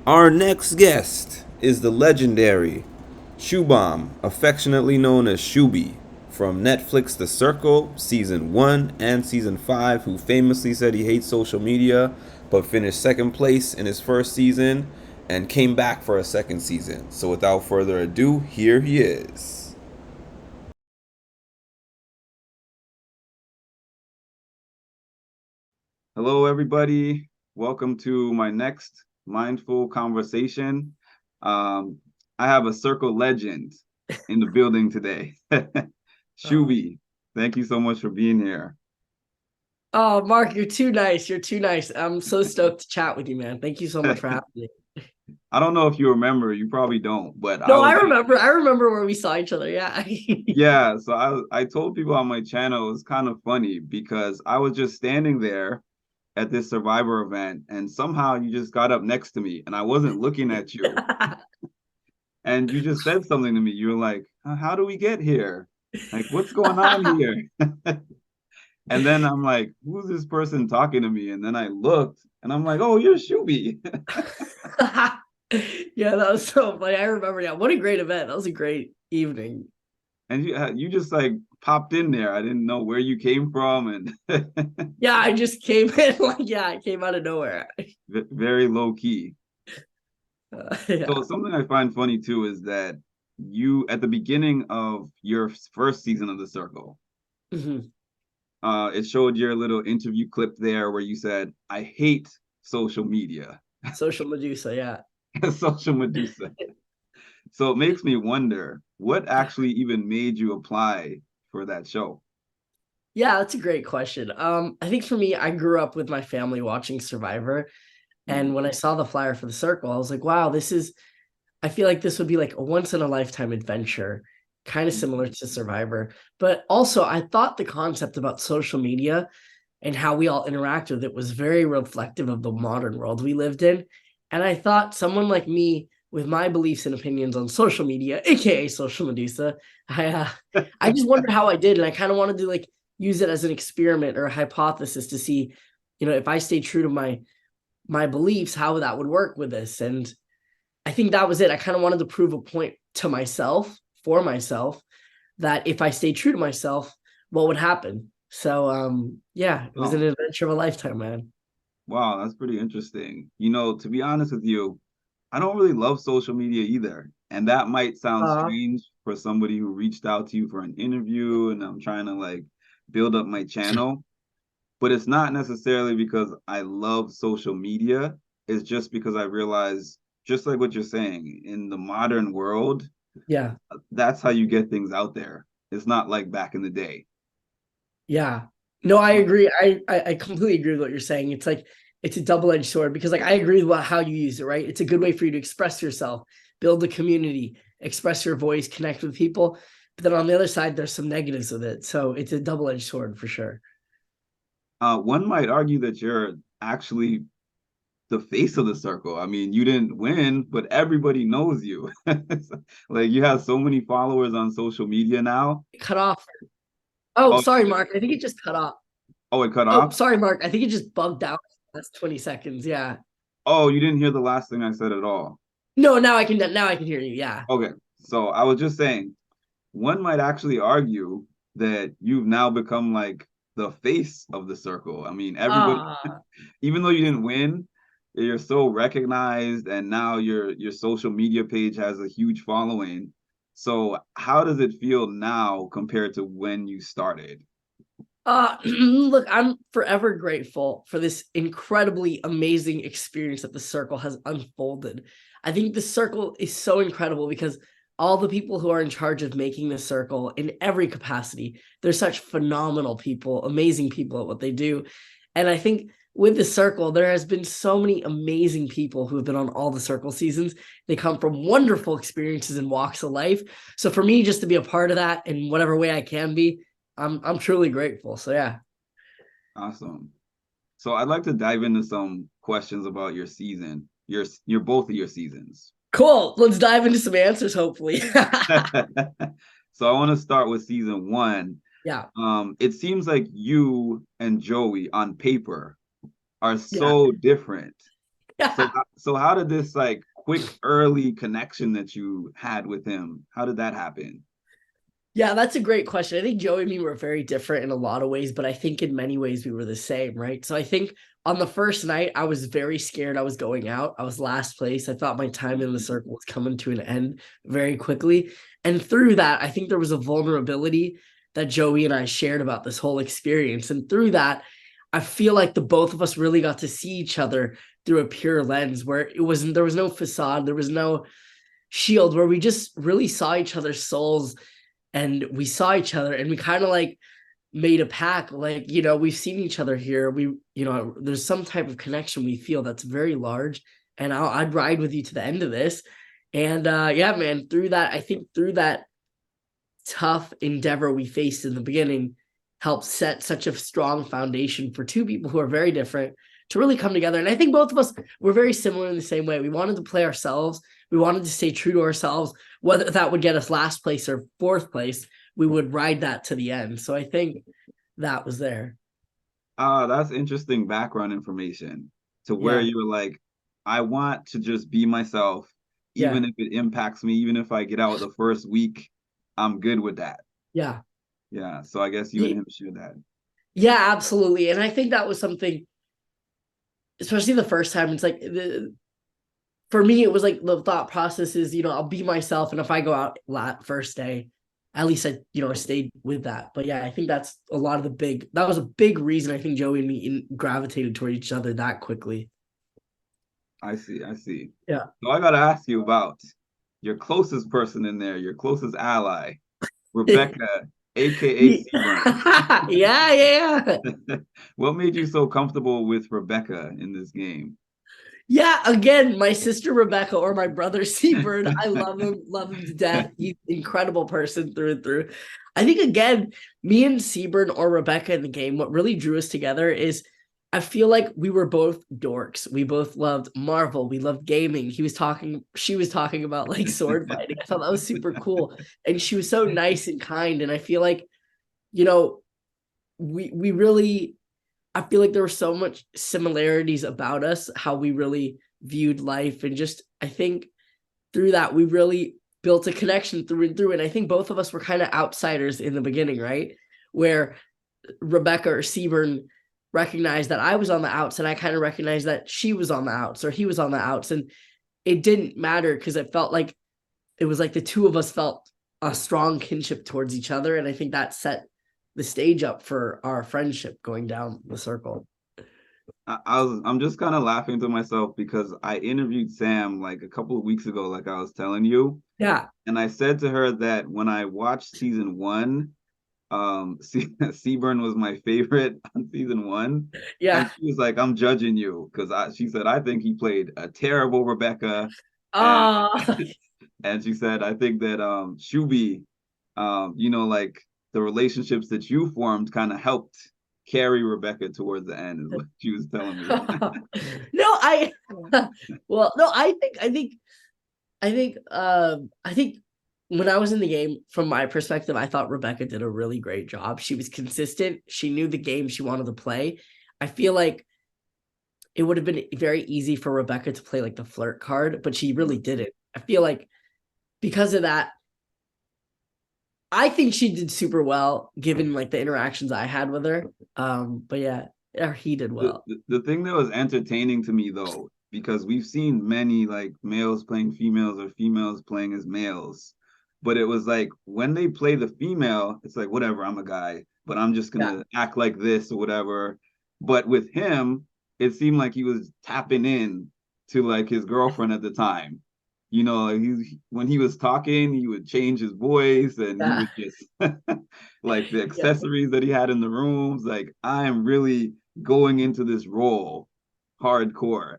Our next guest is the legendary Shubham, affectionately known as Shuby, from Netflix The Circle, Season 1 and Season 5, who famously said he hates social media but finished second place in his first season and came back for a second season. So without further ado, here he is. Hello, everybody. Welcome to my next mindful conversation. Um, I have a circle legend in the building today. Oh. Shuby, thank you so much for being here. Oh, Mark, you're too nice. You're too nice. I'm so stoked to chat with you, man. Thank you so much for having me. I don't know if you remember, you probably don't, but I No, was, I remember. I remember where we saw each other. Yeah. yeah, so I told people on my channel it was kind of funny because I was just standing there at this Survivor event and somehow you just got up next to me and I wasn't looking at you. And you just said something to me. You were like, how do we get here? Like, what's going on here? And then I'm like, who's this person talking to me? And then I looked and I'm like, oh, you're Shuby. Yeah, that was so funny. I remember. Yeah, what a great event. That was a great evening. And you just like popped in there. I didn't know where you came from and Yeah, I just came in like, yeah, I came out of nowhere. very low key. So Yeah. something I find funny too is that you at the beginning of your first season of The Circle, Mhm. it showed your little interview clip there where you said, I hate social media, Social Medusa. Yeah. social Medusa. So it makes me wonder what actually even made you apply for that show? Yeah, that's a great question. I think for me, I grew up with my family watching Survivor. And Mhm. when I saw the flyer for the circle, I was like, wow, I feel like this would be like a once in a lifetime adventure, kind of similar Mhm. to Survivor. But also, I thought the concept about social media and how we all interact with it was very reflective of the modern world we lived in. And I thought someone like me, with my beliefs and opinions on social media, aka Social Medusa, I just wondered how I did, and I kind of wanted to like use it as an experiment or a hypothesis to see, if I stay true to my beliefs, how that would work with this. And I think that was it. I kind of wanted to prove a point to myself, for myself, that if I stay true to myself, what would happen? So yeah, it was an Oh, adventure of a lifetime, man. wow, that's pretty interesting. To be honest with you, I don't really love social media either. And that might sound Uh strange for somebody who reached out to you for an interview and I'm trying to like build up my channel, but it's not necessarily because I love social media. It's just because I realize, just like what you're saying, in the modern world, yeah, that's how you get things out there. It's not like back in the day. yeah. No, I So, agree. I completely agree with what you're saying. It's like it's a double-edged sword because like I agree with how you use it, right? It's a good way for you to express yourself, build a community, express your voice, connect with people. But then on the other side, there's some negatives with it. So it's a double-edged sword for sure. one might argue that you're actually the face of the circle. I mean, you didn't win, but everybody knows you. Like you have so many followers on social media now. Cut off. Oh, Oh, sorry, Mark. I think it just cut off. oh, it cut Oh, off. sorry, Mark. I think it just bugged out. That's 20 seconds. Yeah. Oh, you didn't hear the last thing I said at all. No, now I can hear you. Yeah. Okay, so I was just saying, one might actually argue that you've now become like the face of the circle. I mean, everybody, Ah. even though you didn't win, you're so recognized, and now your social media page has a huge following. So, how does it feel now compared to when you started? Look, I'm forever grateful for this incredibly amazing experience that the circle has unfolded. I think the circle is so incredible because all the people who are in charge of making the circle in every capacity, they're such phenomenal people, amazing people at what they do. And I think with the circle, there has been so many amazing people who have been on all the circle seasons. They come from wonderful experiences and walks of life. So for me, just to be a part of that in whatever way I can be, I'm truly grateful. So yeah. Awesome. So, I'd like to dive into some questions about your season, your both of your seasons. Cool. Let's dive into some answers, hopefully. So, I want to start with season one. Yeah. It seems like you and Joey on paper are Yeah. so different. So Yeah. so how did this like quick early connection that you had with him, how did that happen? Yeah, that's a great question. I think Joey and me were very different in a lot of ways, but I think in many ways we were the same, right? So I think on the first night, I was very scared I was going out. I was last place. I thought my time in the circle was coming to an end very quickly. And through that, I think there was a vulnerability that Joey and I shared about this whole experience. And through that, I feel like the both of us really got to see each other through a pure lens where it wasn't, there was no facade, there was no shield, where we just really saw each other's souls and we saw each other and we kind of like made a pact, like, we've seen each other here, there's some type of connection we feel that's very large, and I'd ride with you to the end of this. And yeah, man, through that, I think through that tough endeavor we faced in the beginning helped set such a strong foundation for two people who are very different to really come together. And I think both of us were very similar in the same way. We wanted to play ourselves. We wanted to stay true to ourselves, whether that would get us last place or fourth place. We would ride that to the end. So I think that was there. That's interesting background information to where Yeah. you were like, I want to just be myself, Yeah. even if it impacts me, even if I get out the first week, I'm good with that. Yeah. Yeah. So I guess you and him share that. Yeah, absolutely. And I think that was something, especially the first time, it's like for me, it was like the thought process is, I'll be myself. And if I go out first day, at least I stayed with that. But yeah, I think that's a lot of that was a big reason I think Joey and me gravitated toward each other that quickly. I see. I see. Yeah. So I gotta ask you about your closest person in there, your closest ally, yeah, Rebecca, aka Seaburn. yeah, yeah. What made you so comfortable with Rebecca in this game? Yeah, again, my sister Rebecca or my brother Seabird, I love him to death. He's an incredible person through and through. I think again, me and Seabird or Rebecca in the game, what really drew us together is I feel like we were both dorks. We both loved Marvel. We loved gaming. She was talking about like sword fighting. I thought that was super cool. And she was so nice and kind. And I feel like, you know, we really I feel like there were so much similarities about us, how we really viewed life. And just, I think through that, we really built a connection through and through. And I think both of us were kind of outsiders in the beginning, right? Where Rebecca or Seaburn recognized that I was on the outs and I kind of recognized that she was on the outs or he was on the outs. And it didn't matter because it felt like it was like the two of us felt a strong kinship towards each other. And I think that set the stage up for our friendship going down the circle. I'm just kind of laughing to myself because I interviewed Sam like a couple of weeks ago, like I was telling you, Yeah. and I said to her that when I watched season one, Seaburn was my favorite on season one, and Yeah. she was like, "I'm judging you," because she said I think he played a terrible Rebecca, and Oh, and she said I think that Shuby, like the relationships that you formed kind of helped carry Rebecca towards the end, is what she was telling me. no, well, no, I think when I was in the game, from my perspective, I thought Rebecca did a really great job. She was consistent. She knew the game she wanted to play. I feel like it would have been very easy for Rebecca to play like the flirt card, but she really didn't. I feel like because of that, I think she did super well given like the interactions I had with her. But yeah, he did the, well. the the thing that was entertaining to me though, because we've seen many like males playing females or females playing as males, but it was like when they play the female, it's like whatever, I'm a guy, but I'm just Yeah, gonna act like this or whatever. But with him, it seemed like he was tapping in to like his girlfriend at the time. When he was talking, he would change his voice and he yeah, would just like the yeah. accessories that he had in the rooms. Like, I am really going into this role hardcore.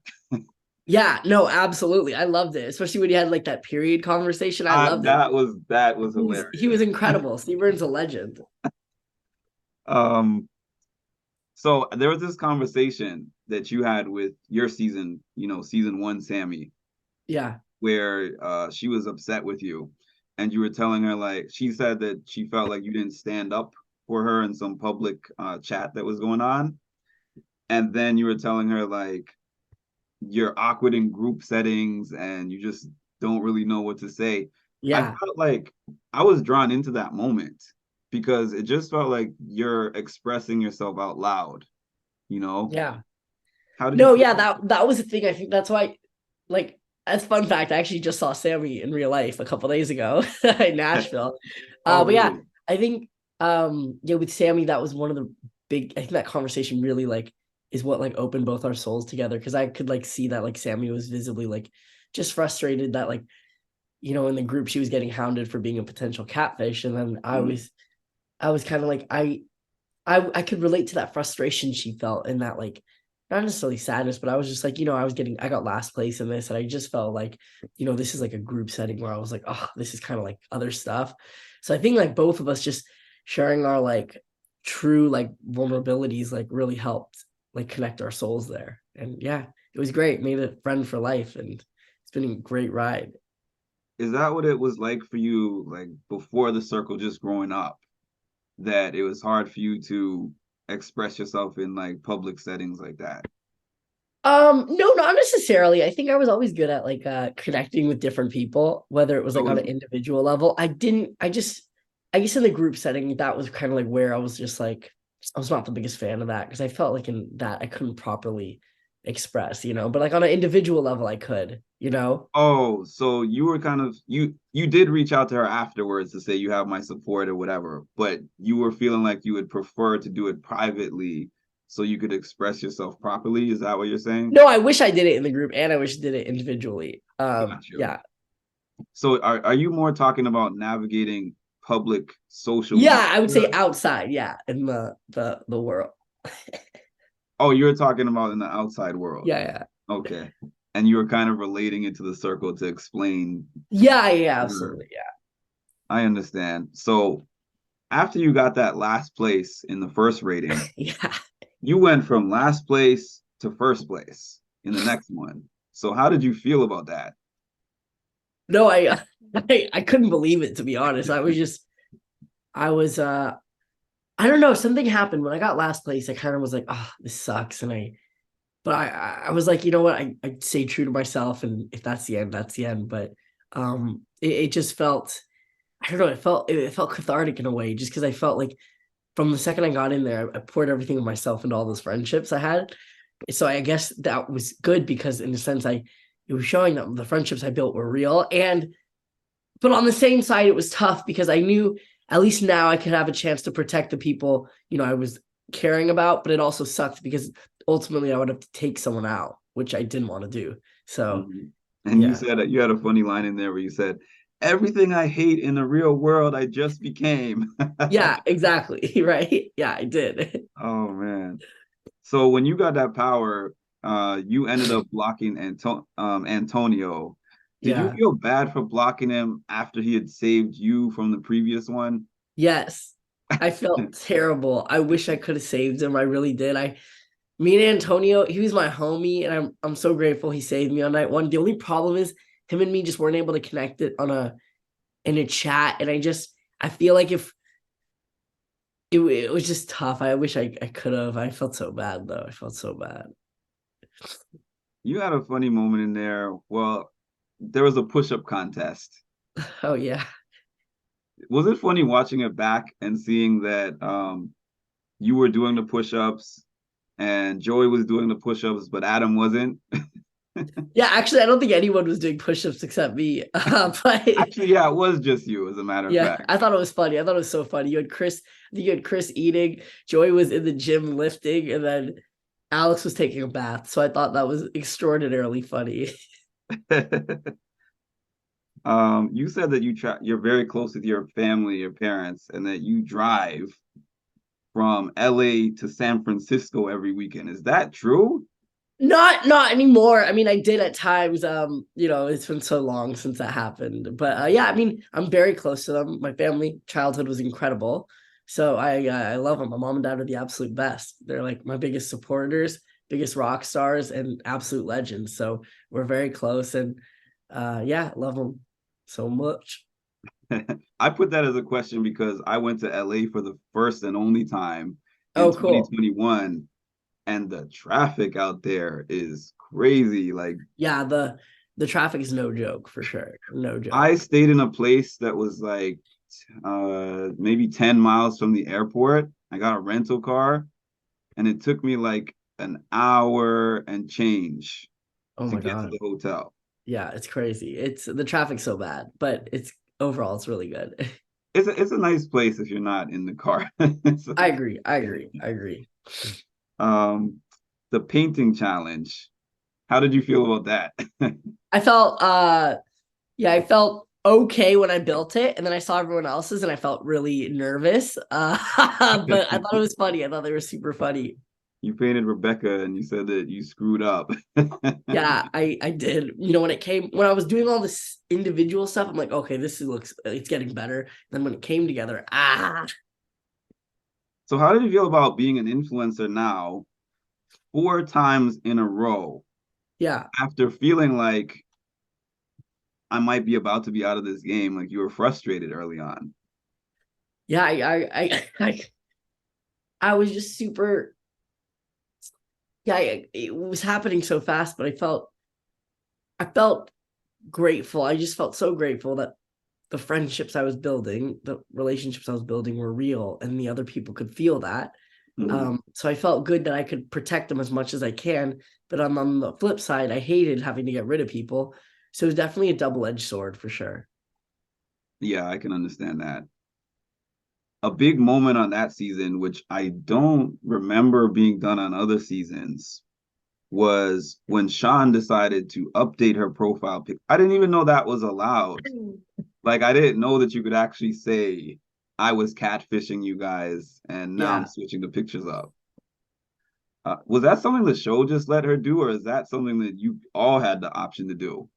Yeah, no, absolutely. I loved it, especially when you had like that period conversation. I loved it. That was He was hilarious. incredible. Steve Burns a legend. Um, so there was this conversation that you had with your season, season one, Sammy, Yeah, where she was upset with you, and you were telling her like she said that she felt like you didn't stand up for her in some public chat that was going on, and then you were telling her like you're awkward in group settings and you just don't really know what to say. I Yeah. felt like I was drawn into that moment because it just felt like you're expressing yourself out loud, you know? Yeah. How did you No, feel? yeah, that was the thing. I think that's why, like, as fun fact, I actually just saw Sammy in real life a couple days ago in Nashville. Oh, But yeah, really? I think yeah, with Sammy, that was one of the big. I think that conversation really like is what like opened both our souls together because I could like see that like Sammy was visibly like just frustrated that like in the group she was getting hounded for being a potential catfish, and then Mhm. I was kind of like I could relate to that frustration she felt and that like not necessarily sadness, but I was just like, I got last place in this, and I just felt like, this is like a group setting where I was like, oh, this is kind of like other stuff. So I think like both of us just sharing our like true like vulnerabilities like really helped like connect our souls there. And yeah, it was great. Made a friend for life, and it's been a great ride. Is that what it was like for you, like before the circle, just growing up, that it was hard for you to express yourself in like public settings like that? No, not necessarily. I think I was always good at like connecting with different people, whether it was I like on was, an individual level. I guess in the group setting, that was kind of like where I was just like I was not the biggest fan of that because I felt like in that I couldn't properly express, but like on an individual level I could. oh, so you were kind of you did reach out to her afterwards to say you have my support or whatever, but you were feeling like you would prefer to do it privately so you could express yourself properly. Is that what you're saying? No, I wish I did it in the group and I wish I did it individually. Got you. Yeah. So are you more talking about navigating public social Yeah, I would say media? outside, yeah, in the world. Oh, you're talking about in the outside world. Yeah, yeah. Okay. And you were kind of relating it to the circle to explain. Yeah, yeah, Sure. absolutely. Yeah. I understand. So after you got that last place in the first rating, Yeah. you went from last place to first place in the next one. So how did you feel about that? No, I couldn't believe it to be honest. I was I don't know, something happened when I got last place. I kind of was like, oh, this sucks. But I was like, you know what? I stay true to myself, and if that's the end, that's the end. But it just felt I don't know, it felt cathartic in a way, just because I felt like from the second I got in there, I poured everything of myself into all those friendships I had. So I guess that was good because in a sense it was showing that the friendships I built were real. But on the same side, it was tough because I knew at least now I could have a chance to protect the people, I was caring about, but it also sucked because ultimately I would have to take someone out, which I didn't want to do. So Mhm. And you yeah. said that you had a funny line in there where you said, everything I hate in the real world, I just became. Yeah, exactly. Right. Yeah, I did. Oh man. So when you got that power, you ended up blocking Antonio. Did you Yeah. feel bad for blocking him after he had saved you from the previous one? Yes. I felt terrible. I wish I could have saved him. I really did. Me and Antonio, he was my homie, and I'm so grateful he saved me on night one. The only problem is him and me just weren't able to connect it in a chat, and I feel like if it was just tough. I wish I could have. I felt so bad though. I felt so bad. You had a funny moment in there. Well, there was a push-up contest. Oh yeah. Was it funny watching it back and seeing that you were doing the push-ups and Joey was doing the push-ups, but Adam wasn't? Yeah, actually I don't think anyone was doing push-ups except me. But Actually, yeah, it was just you, as a matter of yeah, fact. I thought it was funny. I thought it was so funny. I think you had Chris eating, Joey was in the gym lifting, and then Alex was taking a bath. So I thought that was extraordinarily funny. You said that you're very close with your family, your parents, and that you drive from LA to San Francisco every weekend. Is that true? Not anymore. I mean, I did at times. It's been so long since that happened. But yeah, I mean, I'm very close to them. My family childhood was incredible. So I love them. My mom and dad are the absolute best. They're like my biggest supporters, biggest rock stars, and absolute legends. So we're very close, and yeah, love them so much. I put that as a question because I went to LA for the first and only time in Oh, cool. 2021, and the traffic out there is crazy. Like Yeah, the traffic is no joke for sure. No I joke. stayed in a place that was like maybe 10 miles from the airport. I got a rental car and it took me like an hour and change Oh to my get to God. the hotel. Yeah, it's crazy. It's the traffic's so bad, but it's overall it's really good. It's a nice place if you're not in the car. So, I agree. I agree. I agree. um, the painting challenge. How did you feel about that? I felt yeah, I felt okay when I built it, and then I saw everyone else's and I felt really nervous. But I thought it was funny. I thought they were super funny. You painted Rebecca and you said that you screwed up. Yeah, I did. You know, when I was doing all this individual stuff, I'm like, okay, looks it's getting better. Then when it came together, So how did you feel about being an influencer now 4 times in a row yeah. after feeling like I might be about to be out of this game? Like you were frustrated early on. Yeah, I was just super yeah, it was happening so fast, but I felt grateful. I just felt so grateful that the friendships I was building, the relationships I was building were real and the other people could feel that. Mhm. So I felt good that I could protect them as much as I can. But on the flip side, I hated having to get rid of people. So it was definitely a double-edged sword for sure. Yeah, I can understand that. A big moment on that season, which I don't remember being done on other seasons, was when Sean decided to update her profile pic. I didn't even know that was allowed. Like I didn't know that you could actually say I was catfishing you guys and now I'm Yeah. switching the pictures up. Was that something the show just let her do, or is that something that you all had the option to do?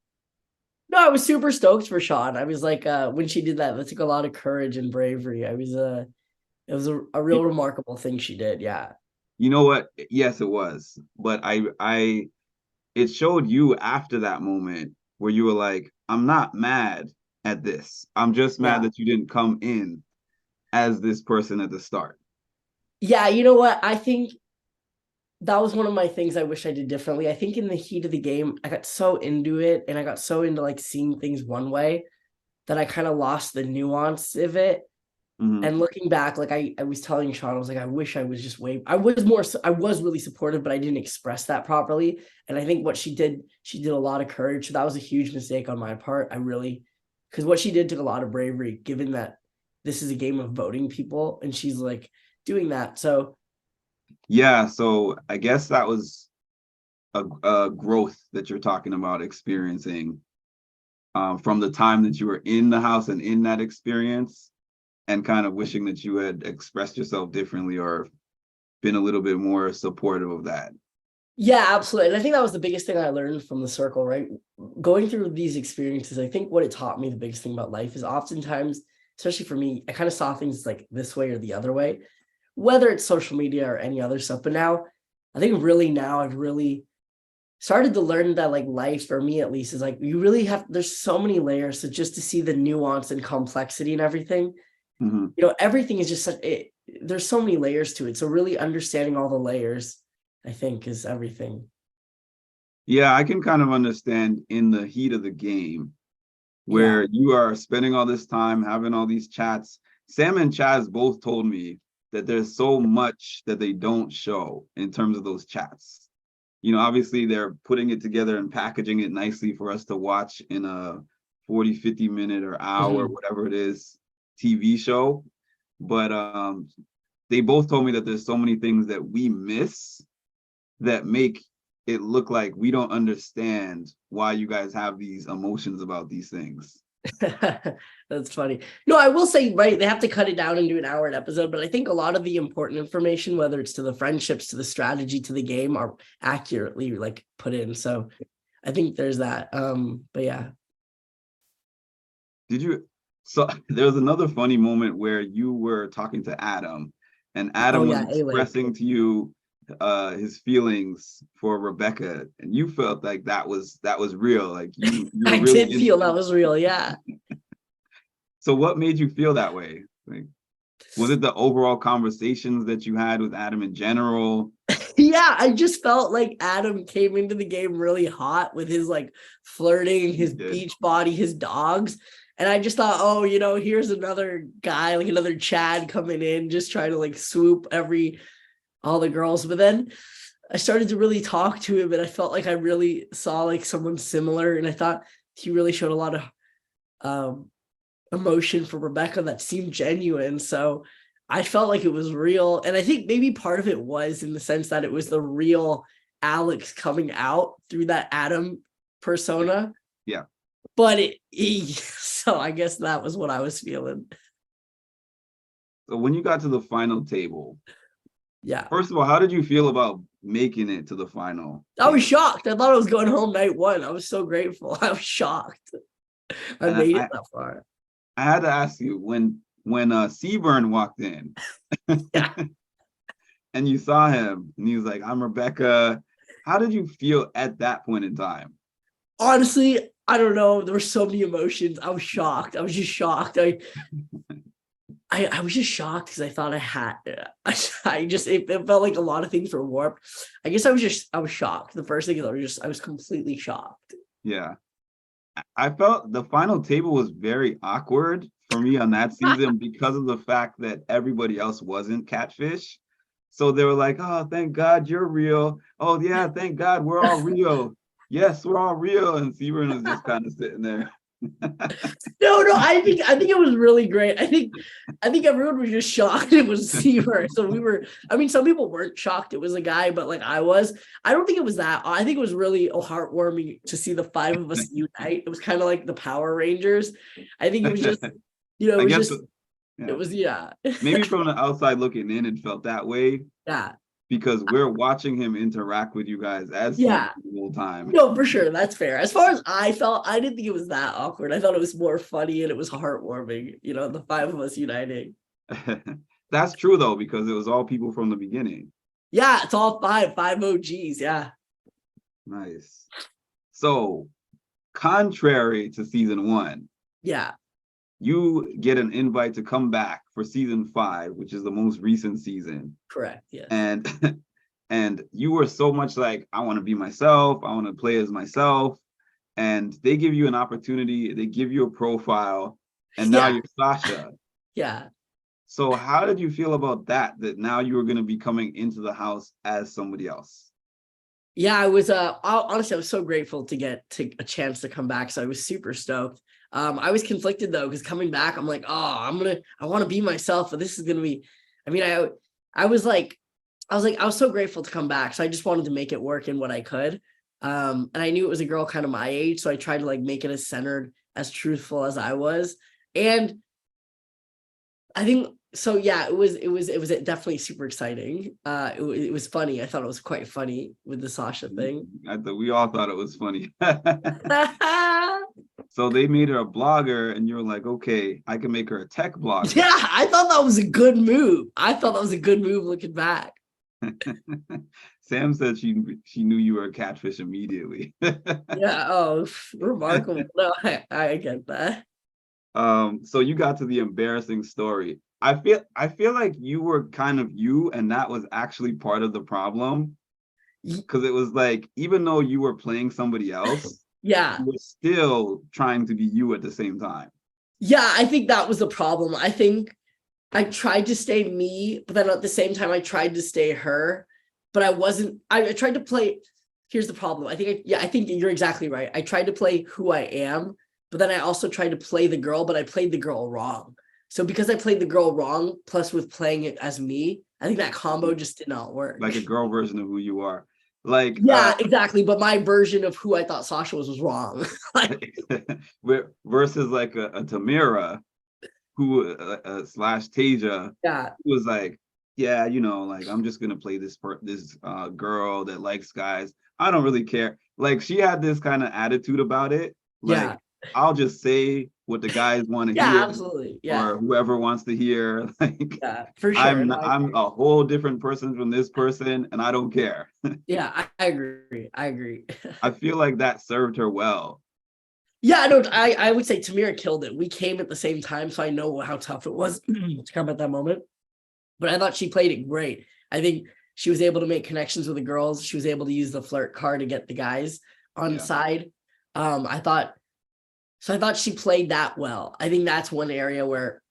No, I was super stoked for Sean. I was like, when she did that, that took a lot of courage and bravery. It was a real You, remarkable thing she did. Yeah. you know what? Yes, it was. But it showed you after that moment where you were like, I'm not mad at this. I'm just mad Yeah. that you didn't come in as this person at the start. Yeah. You know what? I think that was one of my things I wish I did differently. I think in the heat of the game, I got so into it and I got so into like seeing things one way that I kind of lost the nuance of it. Mm-hmm. And looking back, like I was telling Sean, I was like, I wish I was just way. I was really supportive, but I didn't express that properly. And I think what she did a lot of courage. So that was a huge mistake on my part. Because what she did took a lot of bravery, given that this is a game of voting people, and she's like doing that. So Yeah, so I guess that was a growth that you're talking about experiencing from the time that you were in the house and in that experience, and kind of wishing that you had expressed yourself differently or been a little bit more supportive of that. yeah, absolutely. And I think that was the biggest thing I learned from the circle, right? Going through these experiences, I think what it taught me, the biggest thing about life is oftentimes, especially for me, I kind of saw things like this way or the other way, whether it's social media or any other stuff. But now, I think really now I've really started to learn that like life, for me at least, is like you really have, there's so many layers. So just to see the nuance and complexity and everything, Mm-hmm. everything is just such it. There's so many layers to it. So really understanding all the layers, I think, is everything. Yeah, I can kind of understand in the heat of the game Yeah. where you are spending all this time having all these chats. Sam and Chaz both told me that there's so much that they don't show in terms of those chats. Obviously they're putting it together and packaging it nicely for us to watch in a 40, 50 minute or hour, Mhm. whatever it is, TV show. But they both told me that there's so many things that we miss that make it look like we don't understand why you guys have these emotions about these things. That's funny. No, I will say, right, they have to cut it down and do an hour an episode, but I think a lot of the important information, whether it's to the friendships, to the strategy, to the game, are accurately like put in. So I think there's that. But yeah. Did you? So there was another funny moment where you were talking to Adam, and Oh Adam was yeah, A Lake. expressing to you his feelings for Rebecca, and you felt like that was real. Like you were I really did in. feel that was real. Yeah. So what made you feel that way? Like, was it the overall conversations that you had with Adam in general? Yeah, I just felt like Adam came into the game really hot with his like flirting, his beach body, his dogs. And I just thought, oh, here's another guy, like another Chad coming in, just trying to like swoop all the girls. But then I started to really talk to him and I felt like I really saw like someone similar. And I thought he really showed a lot of emotion for Rebecca that seemed genuine. So I felt like it was real. And I think maybe part of it was in the sense that it was the real Alex coming out through that Adam persona. Yeah. But so I guess that was what I was feeling. So when you got to the final table, yeah. First of all, how did you feel about making it to the final? I was shocked. I thought I was going home night one. I was so grateful. I was shocked. I made it that far. I had to ask you when Seaburn walked in yeah. and you saw him and he was like, I'm Rebecca. How did you feel at that point in time? Honestly, I don't know. There were so many emotions. I was shocked. I was just shocked. I was just shocked because I thought it felt like a lot of things were warped. I guess I was shocked. The first thing is I was completely shocked. Yeah. I felt the final table was very awkward for me on that season because of the fact that everybody else wasn't catfish. So they were like, oh, thank God you're real. Oh, yeah, thank God we're all real. Yes, we're all real. And Seaburn was just kind of sitting there. No, I think it was really great. I think everyone was just shocked it was Seaburn. So some people weren't shocked it was a guy, but like I was. I don't think it was that. I think it was really heartwarming to see the five of us unite. It was kind of like the Power Rangers. I think it was just, it was Maybe from the outside looking in, it felt that way. Yeah. Because we're watching him interact with you guys as the whole time. No, for sure. That's fair. As far as I felt, I didn't think it was that awkward. I thought it was more funny and it was heartwarming, the five of us uniting. That's true, though, because it was all people from the beginning. Yeah, it's all five OGs. Yeah. Nice. So, contrary to season 1. Yeah. You get an invite to come back for season 5, which is the most recent season. Correct. Yes. And you were so much like, I want to be myself. I want to play as myself. And they give you an opportunity. They give you a profile. And now you're Sasha. Yeah. So how did you feel about that now you were going to be coming into the house as somebody else? Yeah, I was honestly, I was so grateful to get a chance to come back. So I was super stoked. I was conflicted though, because coming back, I'm like, oh, I want to be myself, but this is going to be, I was so grateful to come back. So I just wanted to make it work in what I could. And I knew it was a girl kind of my age. So I tried to like make it as centered, as truthful as I was. And I think, so yeah, it was definitely super exciting. It was funny. I thought it was quite funny with the Sasha thing. We all thought it was funny. So they made her a blogger and you're like, okay, I can make her a tech blogger. Yeah, I thought that was a good move. Looking back. Sam said she knew you were a catfish immediately. Yeah, oh, remarkable. No, I get that. So you got to the embarrassing story. I feel like you were kind of you, and that was actually part of the problem. Because it was like, even though you were playing somebody else, yeah, you were still trying to be you at the same time. Yeah, I think that was the problem. I think I tried to stay me, but then at the same time, I tried to stay her. But I wasn't. I tried to play. Here's the problem. I think you're exactly right. I tried to play who I am, but then I also tried to play the girl, but I played the girl wrong. So because I played the girl wrong, plus with playing it as me, I think that combo just did not work. Like a girl version of who you are. Like exactly. But my version of who I thought Sasha was wrong. Versus like a Tamira, who slash Tasia, who was like, yeah, like I'm just gonna play this girl that likes guys. I don't really care. Like she had this kind of attitude about it. Like I'll just say what the guys want to hear. Absolutely. Or whoever wants to hear. Like for sure. I'm a whole different person from this person, and I don't care. Yeah, I agree. I feel like that served her well. Yeah, no, I would say Tamira killed it. We came at the same time, so I know how tough it was to come at that moment. But I thought she played it great. I think She was able to make connections with the girls. She was able to use the flirt card to get the guys on side. I thought she played that well. I think that's one area where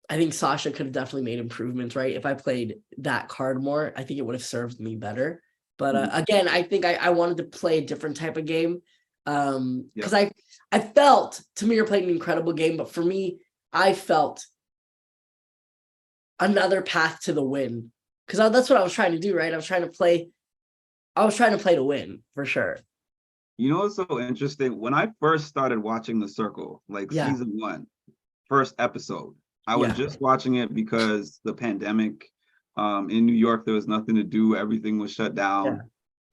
I think Sasha could have definitely made improvements, right? If I played that card more, I think it would have served me better. But again, I think I wanted to play a different type of game. Because I felt Tamir played an incredible game, but for me, I felt another path to the win. Because that's what I was trying to do, right? I was trying to play to win for sure. You know what's so interesting? When I first started watching The Circle, like season 1, first episode, I was just watching it because the pandemic in New York, there was nothing to do. Everything was shut down. Yeah.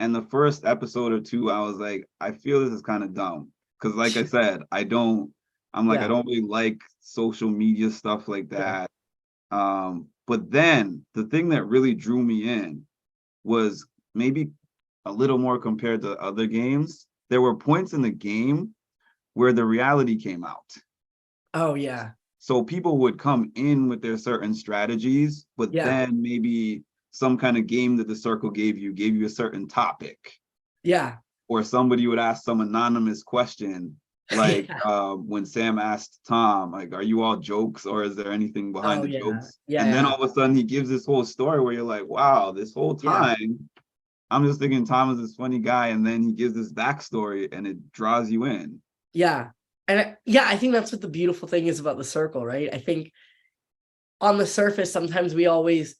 And the first episode or two, I was like, I feel this is kind of dumb. Because like I said, I don't really like social media stuff like that. But then the thing that really drew me in was maybe a little more compared to other games. There were points in the game where the reality came out. Oh, yeah. So people would come in with their certain strategies, but then maybe some kind of game that the circle gave you a certain topic. Yeah. Or somebody would ask some anonymous question, like when Sam asked Tom, like, are you all jokes or is there anything behind the jokes? And then all of a sudden he gives this whole story where you're like, wow, this whole time I'm just thinking Tom is this funny guy, and then he gives this backstory and it draws you in. Yeah. And I think that's what the beautiful thing is about the circle, right? I think on the surface, sometimes we always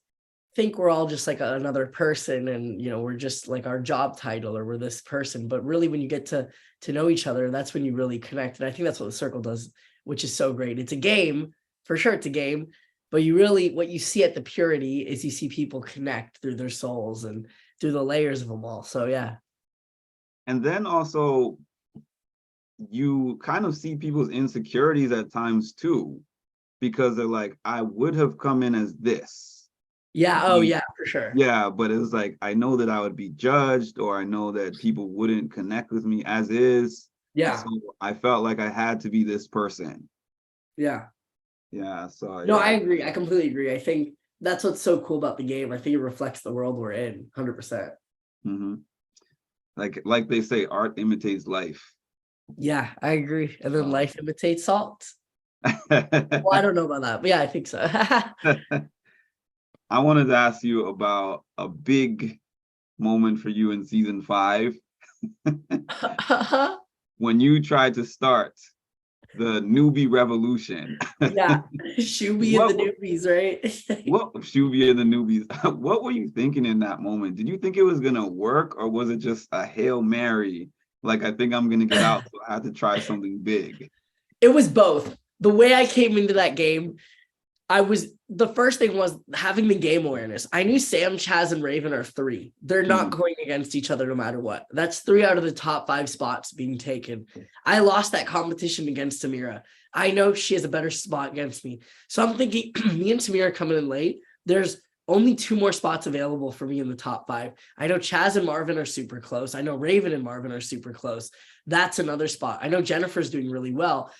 think we're all just like another person and, we're just like our job title or we're this person. But really, when you get to know each other, that's when you really connect. And I think that's what the circle does, which is so great. It's a game, for sure it's a game, but what you see at the purity is you see people connect through their souls and through the layers of them all. So, yeah. And then also, you kind of see people's insecurities at times too, because they're like, I would have come in as this. Yeah. Oh, yeah, for sure. Yeah, but it was like, I know that I would be judged, or I know that people wouldn't connect with me as is. Yeah. So I felt like I had to be this person. Yeah. Yeah. So no, I agree. I completely agree. I think that's what's so cool about the game. I think it reflects the world we're in 100%. Mm-hmm. Like they say, art imitates life. Yeah, I agree. And then life imitates salt. Well, I don't know about that, but yeah, I think so. I wanted to ask you about a big moment for you in season 5. When you tried to start the newbie revolution. Yeah, Shuby and the newbies, right? Shuby and the newbies. What were you thinking in that moment? Did you think it was gonna work, or was it just a Hail Mary? Like, I think I'm gonna get out, so I had to try something big. It was both. The way I came into that game, the first thing was having the game awareness. I knew Sam, Chaz, and Raven are 3. They're not going against each other no matter what. That's 3 out of the top 5 spots being taken. I lost that competition against Tamira. I know she has a better spot against me. So I'm thinking, me and Tamira coming in late, there's only 2 more spots available for me in the top 5. I know Chaz and Marvin are super close. I know Raven and Marvin are super close. That's another spot. I know Jennifer's doing really well.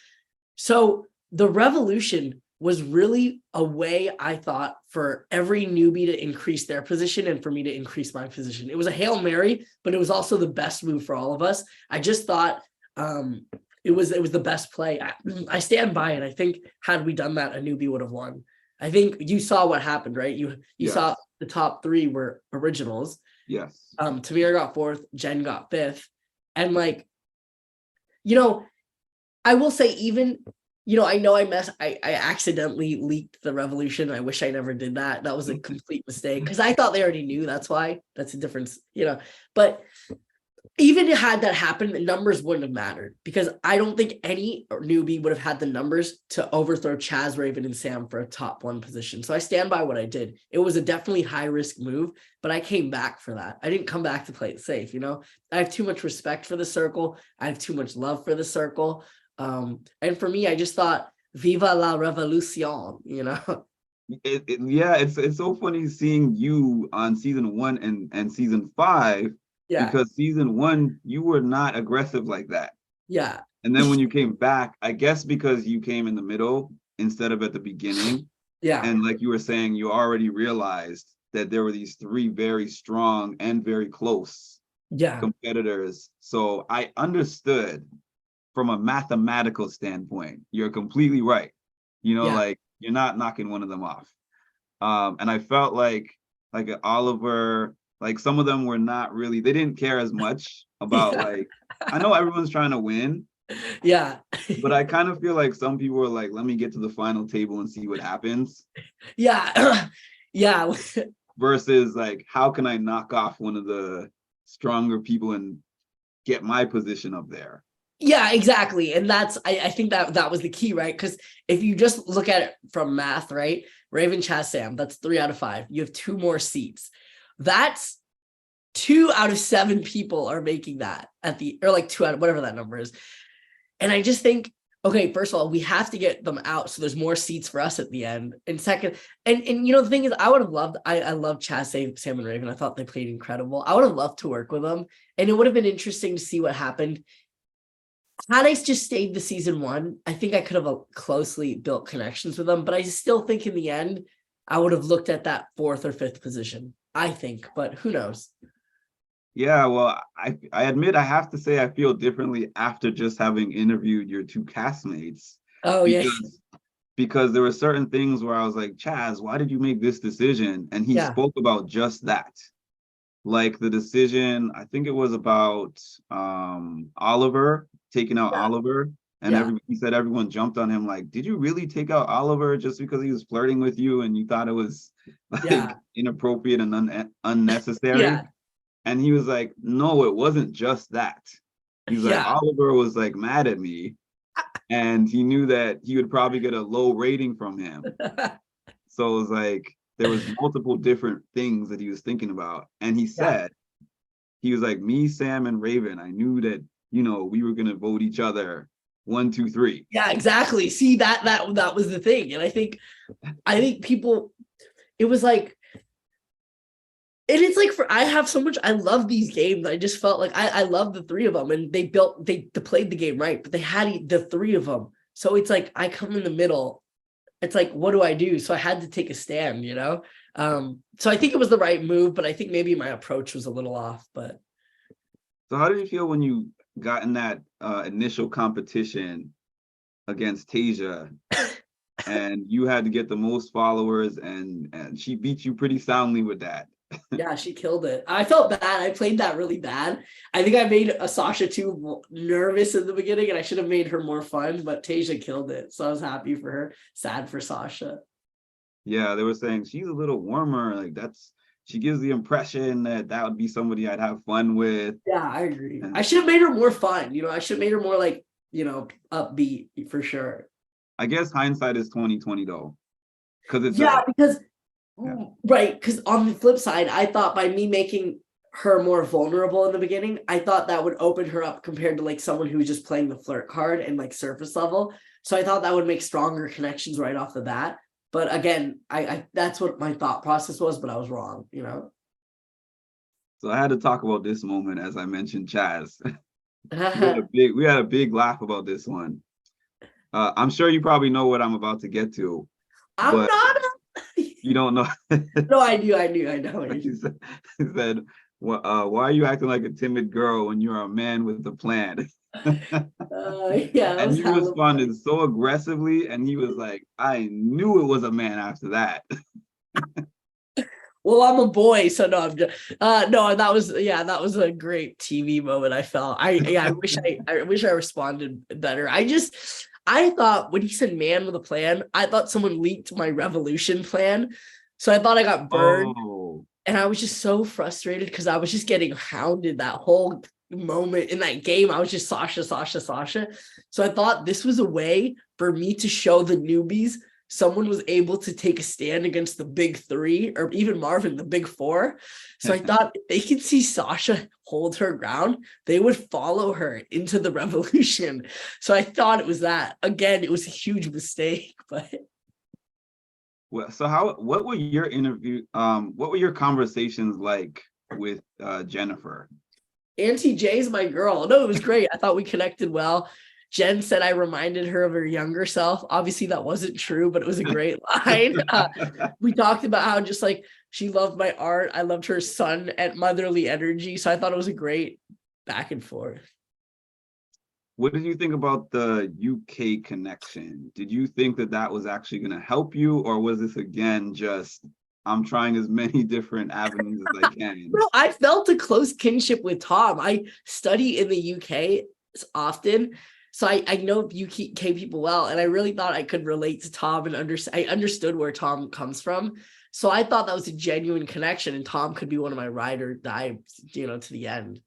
So the revolution was really a way, I thought, for every newbie to increase their position and for me to increase my position. It was a Hail Mary, but it was also the best move for all of us. I just thought it was the best play. I stand by it. I think had we done that, a newbie would have won. I think you saw what happened, right? You saw the top 3 were originals. Yes. Tamir got 4th, Jen got 5th. And I will say, even I know I accidentally leaked the revolution. I wish I never did that. That was a complete mistake because I thought they already knew. That's why. That's a difference, But even had that happened, the numbers wouldn't have mattered because I don't think any newbie would have had the numbers to overthrow Chaz, Raven, and Sam for a top 1 position. So I stand by what I did. It was a definitely high risk move, but I came back for that. I didn't come back to play it safe. I have too much respect for the circle. I have too much love for the circle. And for me, I just thought, viva la revolution, It's so funny seeing you on season 1 and season 5. Yeah. Because season 1, you were not aggressive like that. Yeah. And then when you came back, I guess because you came in the middle instead of at the beginning. Yeah. And like you were saying, you already realized that there were these three very strong and very close Yeah. competitors. So I understood from a mathematical standpoint, you're completely right. Yeah. Like you're not knocking one of them off. And I felt like Oliver, like some of them were not really, they didn't care as much about Yeah. like, I know everyone's trying to win, Yeah. but I kind of feel like some people are like, let me get to the final table and see what happens. Yeah. Yeah. Versus like, how can I knock off one of the stronger people and get my position up there? Yeah, exactly. And that's I think that was the key, right? Because if you just look at it from math, right? Raven, Chaz, Sam, that's 3 out of 5. You have 2 more seats. That's 2 out of 7 people are making that at the, or like 2 out of whatever that number is. And I just think, okay, first of all, we have to get them out so there's more seats for us at the end. And second, and the thing is, I would have loved, I love Chaz, Sam, and Raven. I thought they played incredible. I would have loved to work with them. And it would have been interesting to see what happened. Had I just stayed the season 1, I think I could have closely built connections with them. But I still think in the end, I would have looked at that 4th or 5th position, I think, but who knows? Yeah, well, I admit I have to say I feel differently after just having interviewed your 2 castmates Oh, yeah. because there were certain things where I was like, Chaz, why did you make this decision? And he Yeah. spoke about just that. Like the decision, I think it was about Oliver, taking out Yeah. Oliver. And he said everyone jumped on him like, did you really take out Oliver just because he was flirting with you and you thought it was like Yeah. inappropriate and unnecessary? Yeah. And he was like, no, it wasn't just that. He's like, Yeah. Oliver was like mad at me and he knew that he would probably get a low rating from him. So it was like there was multiple different things that he was thinking about. And he Yeah. said, he was like, me, Sam, and Raven, I knew that, we were gonna vote each other 1, 2, 3. Yeah, exactly. See, that was the thing. And I think people, it was like, and it's like I have so much, I love these games. I just felt like I love the 3 of them, and they played the game right, but they had the 3 of them. So it's like I come in the middle. It's like, what do I do? So I had to take a stand, So I think it was the right move, but I think maybe my approach was a little off. But So how did you feel when you got in that initial competition against Tasia and you had to get the most followers and she beat you pretty soundly with that? yeah, she killed it. I felt bad. I played that really bad. I think I made Sasha too nervous in the beginning, and I should have made her more fun, but Tasia killed it. So I was happy for her, sad for Sasha. Yeah, they were saying she's a little warmer. Like she gives the impression that would be somebody I'd have fun with. Yeah, I agree. And I should have made her more fun. I should have made her more like, upbeat for sure. I guess hindsight is 2020 though. Because Because yeah. right, because on the flip side, I thought by me making her more vulnerable in the beginning, I thought that would open her up compared to like someone who was just playing the flirt card and like surface level. So I thought that would make stronger connections right off the bat. But again, I that's what my thought process was, but I was wrong, So I had to talk about this moment as I mentioned Chaz. We had a big laugh about this one. I'm sure you probably know what I'm about to get to, I'm but not. you don't know. No, I know. He said, well, why are you acting like a timid girl when you're a man with a plan? Yeah, And he responded so aggressively, and he was like, I knew it was a man after that. Well, I'm a boy, so no, I'm just no, that was a great TV moment. I felt I wish I responded better. I thought when he said man with a plan, I thought someone leaked my revolution plan. So I thought I got burned. Oh. And I was just so frustrated because I was just getting hounded that whole moment in that game. I was just Sasha. So I thought this was a way for me to show the newbies someone was able to take a stand against the big 3 or even Marvin, the big 4. So I thought if they could see Sasha hold her ground, they would follow her into the revolution. So I thought it was that. Again, it was a huge mistake, but Well, so what were your what were your conversations like with Jennifer? Auntie Jay's my girl. No, it was great. I thought we connected well. Jen said I reminded her of her younger self. Obviously, that wasn't true, but it was a great line. We talked about how just like She loved my art. I loved her son and motherly energy. So I thought it was a great back and forth. What did you think about the UK connection? Did you think that that was actually going to help you, or was this again just I'm trying as many different avenues as I can? Bro, I felt a close kinship with Tom. I study in the UK often, so I know UK people well, and I really thought I could relate to Tom and I understood where Tom comes from. So I thought that was a genuine connection, and Tom could be one of my ride or die, to the end.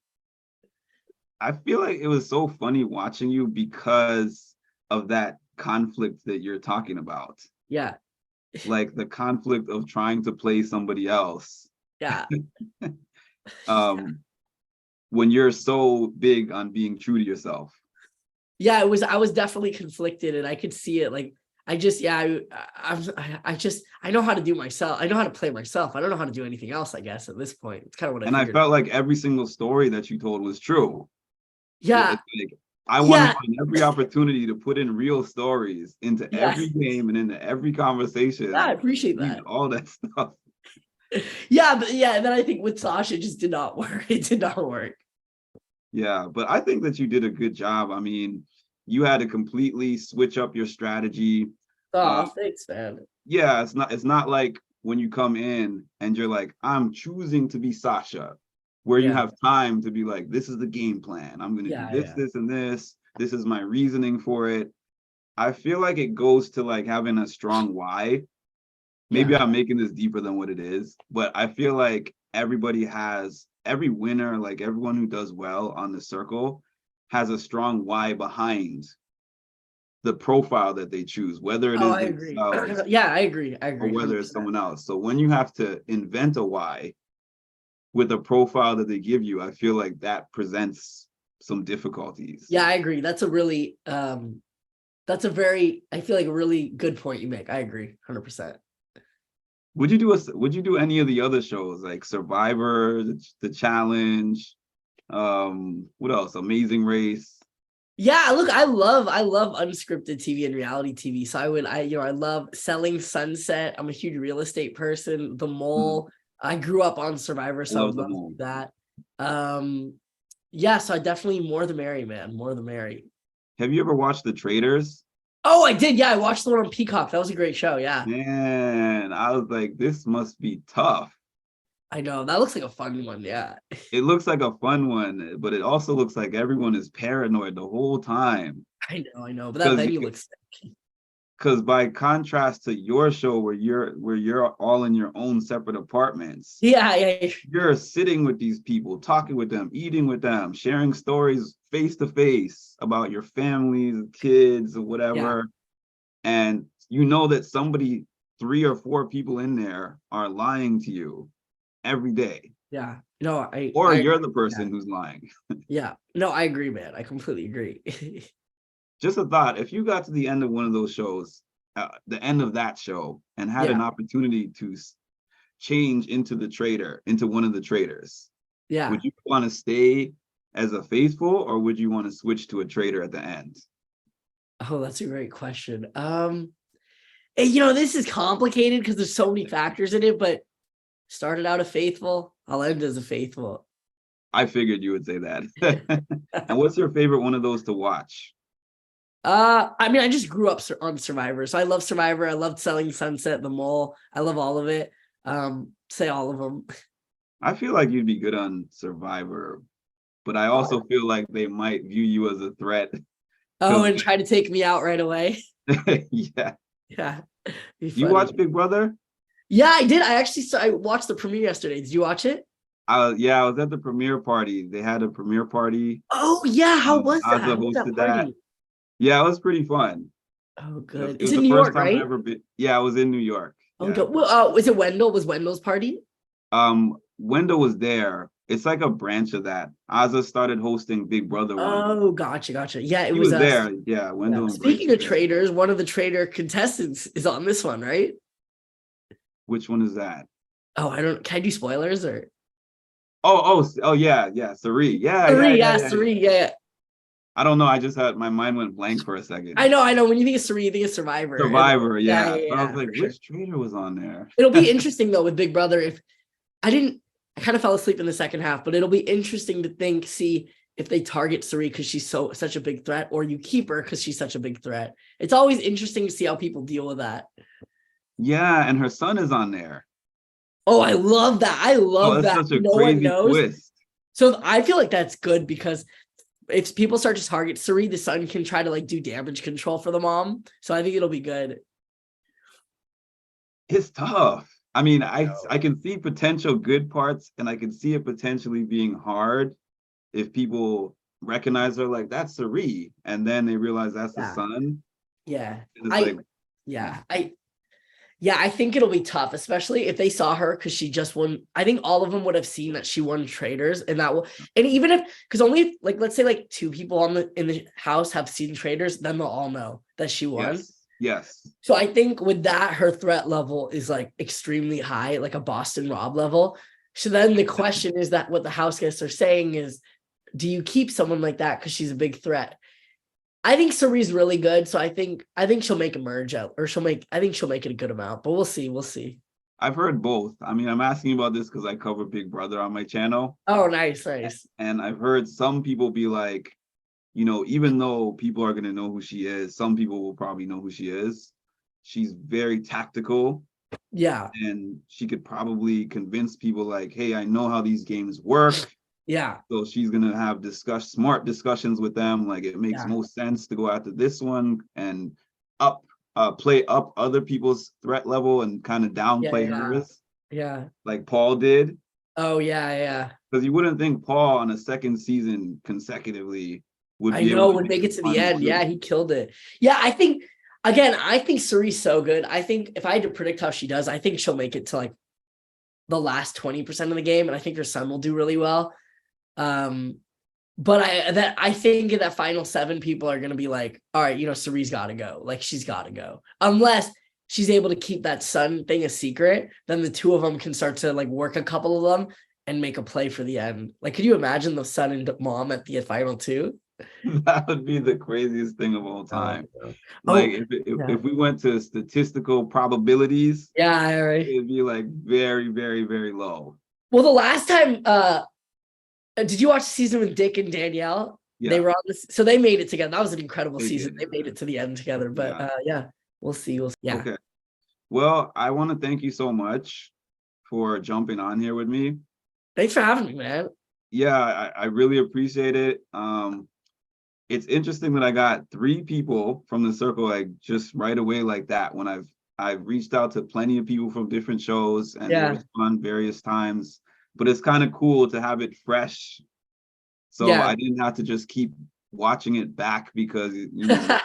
I feel like it was so funny watching you because of that conflict that you're talking about. Yeah, Like the conflict of trying to play somebody else. yeah, Um, when you're so big on being true to yourself. yeah. It was. I was definitely conflicted, and I could see it. Like I just, yeah, I know how to do myself. I know how to play myself. I don't know how to do anything else. I guess at this point, it's kind of what I And I figured. felt like every single story that you told was true. Yeah, It's like I want to yeah, find every opportunity to put in real stories into yeah. every game and into every Yeah, I conversation. appreciate Read that. all that stuff. Yeah, but yeah, and then I think with Sasha, it just did not work. It did not work. Yeah, but I think that you did a good job. I mean, you had to completely switch up your strategy. Oh, Uh, thanks, man. yeah, it's not like when you come in and you're like, I'm choosing to be Sasha, where you Yeah, have time to be like, this is the game plan. I'm gonna do yeah, this, yeah, this, and this. This is my reasoning for it. I feel like it goes to like having a strong why. Maybe yeah. I'm making this deeper than what it is, but I feel like every winner, like everyone who does well on the circle, has a strong why behind the profile that they choose, whether it Oh, is I agree. themselves Yeah, I agree. I or agree, whether it's 100%. someone else. So when you have to invent a why with a profile that they give you, I feel like that presents some difficulties. Yeah, I agree. That's a very, I feel like a really good point you make. I agree, 100%. Would you do any of the other shows like Survivor, the Challenge, what else? Amazing Race? Yeah, look, I love unscripted TV and reality TV. So I love Selling Sunset. I'm a huge real estate person. The Hmm, Mole. I grew up on Survivor, I so I love would them love to all. do that. Um, yeah, so I definitely more the merry, man. More the merry. Have you ever watched The Traders? Oh, I did. Yeah, I watched the one on Peacock. That was a great show. Yeah, Man, I was like, this must be tough. I know. That looks like a fun one. Yeah. It looks like a fun one, but it also looks like everyone is paranoid the whole time. I know. But that Because venue looks sick. because by contrast to your show where you're all in your own separate apartments, Yeah, yeah, you're sitting with these people, talking with them, eating with them, sharing stories face to face about your families, kids, or yeah, whatever. And you know that somebody, three or four people in there are lying to you every day, yeah. No, or I you're agree. the Yeah, person who's lying. yeah. No, I agree, man. I completely agree. Just a thought, if you got to the end of one of those shows, the end of that show, and had Yeah, an opportunity to change into one of the traders, yeah. would you want to stay as a faithful, or would you want to switch to a trader at the end? Oh, that's a great question. And, this is complicated because there's so many factors in it, but started out a faithful, I'll end as a faithful. I figured you would say that. And what's your favorite one of those to watch? I mean, I just grew up on Survivor, so I love Survivor. I loved Selling Sunset, The Mole. I love all of it. Say all of them. I feel like you'd be good on Survivor, but I also feel like they might view you as a threat Oh, because, and try to take me out right away. yeah. Yeah, be You funny. watch Big Brother? Yeah, I did. I actually saw. I watched the premiere yesterday. Did you watch it? Yeah, I was at the premiere party. They had a premiere party. Oh yeah, how was that? Ozza How was that hosted that. party? Yeah, it was pretty fun. Oh, It good. It's was in the New first York, time I right? ever been. Yeah, I was in New York. Oh, Yeah. dope. Well, was it Wendell? Was Wendell's party? Wendell was there. It's like a branch of that. Ozza started hosting Big Brother one. Oh, gotcha, gotcha. Yeah, it He was was us. there. Yeah, Yeah. Wendell and Grace Speaking were of there. traders, one of the trader contestants is on this one, right? Which one is that? Oh, I don't. Can I do spoilers or Oh, yeah, yeah. Sari. Yeah, yeah, three? yeah, Yeah, yeah, yeah. three. Yeah, yeah. I don't know. I just had my mind went blank for a second. I know. When you think of Suri, you think of Survivor. Survivor, Yeah, yeah. yeah, So I was yeah, like, for sure. which traitor was on there? It'll be interesting though with Big Brother. If I didn't, I kind of fell asleep in the second half, but it'll be interesting to see if they target Suri because she's such a big threat, or you keep her because she's such a big threat. It's always interesting to see how people deal with that. Yeah, and her son is on there. Oh, I love that. I Oh, love it's that. such a No one crazy knows. twist. So I feel like that's good because if people start to target Suri, the son can try to like do damage control for the mom. So I think it'll be good. It's tough. I mean, I can see potential good parts, and I can see it potentially being hard if people recognize her like that's Sari, and then they realize that's the Yeah. son. Yeah. It's like, I think it'll be tough, especially if they saw her because she just won. I think all of them would have seen that she won traders, and that will. And even if, because only like let's say like two people in the house have seen traders, then they'll all know that she won. yes. So I think with that, her threat level is like extremely high, like a Boston Rob level. So then the question is that what the house guests are saying is, do you keep someone like that because she's a big threat? I think Sari's really good, so I think she'll make a merge out, or I think she'll make it a good amount, but we'll see. We'll see. I've heard both. I mean, I'm asking about this because I cover Big Brother on my channel. Oh, nice. And I've heard some people be like, even though people are gonna know who she is, some people will probably know who she is. She's very tactical. Yeah. And she could probably convince people like, hey, I know how these games work. Yeah. So she's gonna have smart discussions with them. Like it makes most sense to go after this one and play up other people's threat level and kind of downplay hers. Yeah. Like Paul did. Oh yeah. Because you wouldn't think Paul on a second season consecutively would make it to the end. Yeah, he killed it. Yeah, I think Suri's so good. I think if I had to predict how she does, I think she'll make it to like the last 20% of the game, and I think her son will do really well. But I think in that final 7, people are gonna be like, all right, Suri's gotta go. Like she's gotta go. Unless she's able to keep that son thing a secret, then the two of them can start to like work a couple of them and make a play for the end. Like, could you imagine the son and mom at the final 2? That would be the craziest thing of all time. Oh, like if we went to statistical probabilities, right. It'd be like very, very, very low. Well, the last time, did you watch the season with Dick and Danielle? Yeah. They were on this, so they made it together. That was an incredible season. They made it to the end together. But we'll see. Yeah. Okay. Well, I want to thank you so much for jumping on here with me. Thanks for having me, man. Yeah, I really appreciate it. It's interesting that I got 3 people from the circle like just right away like that when I've reached out to plenty of people from different shows and they respond various times, but it's kind of cool to have it fresh. So I didn't have to just keep watching it back because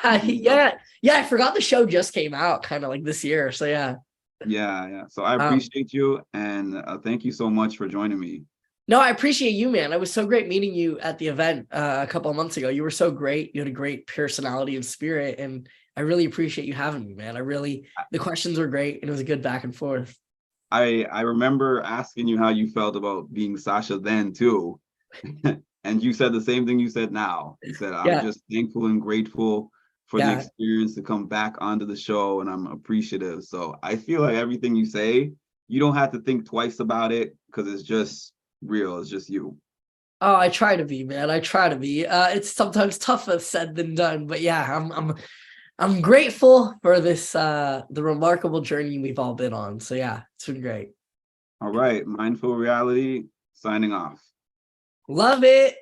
I forgot the show just came out kind of like this year. So yeah. So I appreciate you and thank you so much for joining me. No, I appreciate you, man. It was so great meeting you at the event a couple of months ago. You were so great. You had a great personality and spirit, and I really appreciate you having me, man. The questions were great, and it was a good back and forth. I remember asking you how you felt about being Sasha then too. And you said the same thing you said now. You said, I'm just thankful and grateful for the experience to come back onto the show, and I'm appreciative. So I feel like everything you say, you don't have to think twice about it because it's just real. It's just you. Oh, I try to be, man. I try to be. It's sometimes tougher said than done, but yeah, I'm grateful for this the remarkable journey we've all been on. So yeah, it's been great. All right, Mindful Reality signing off. Love it.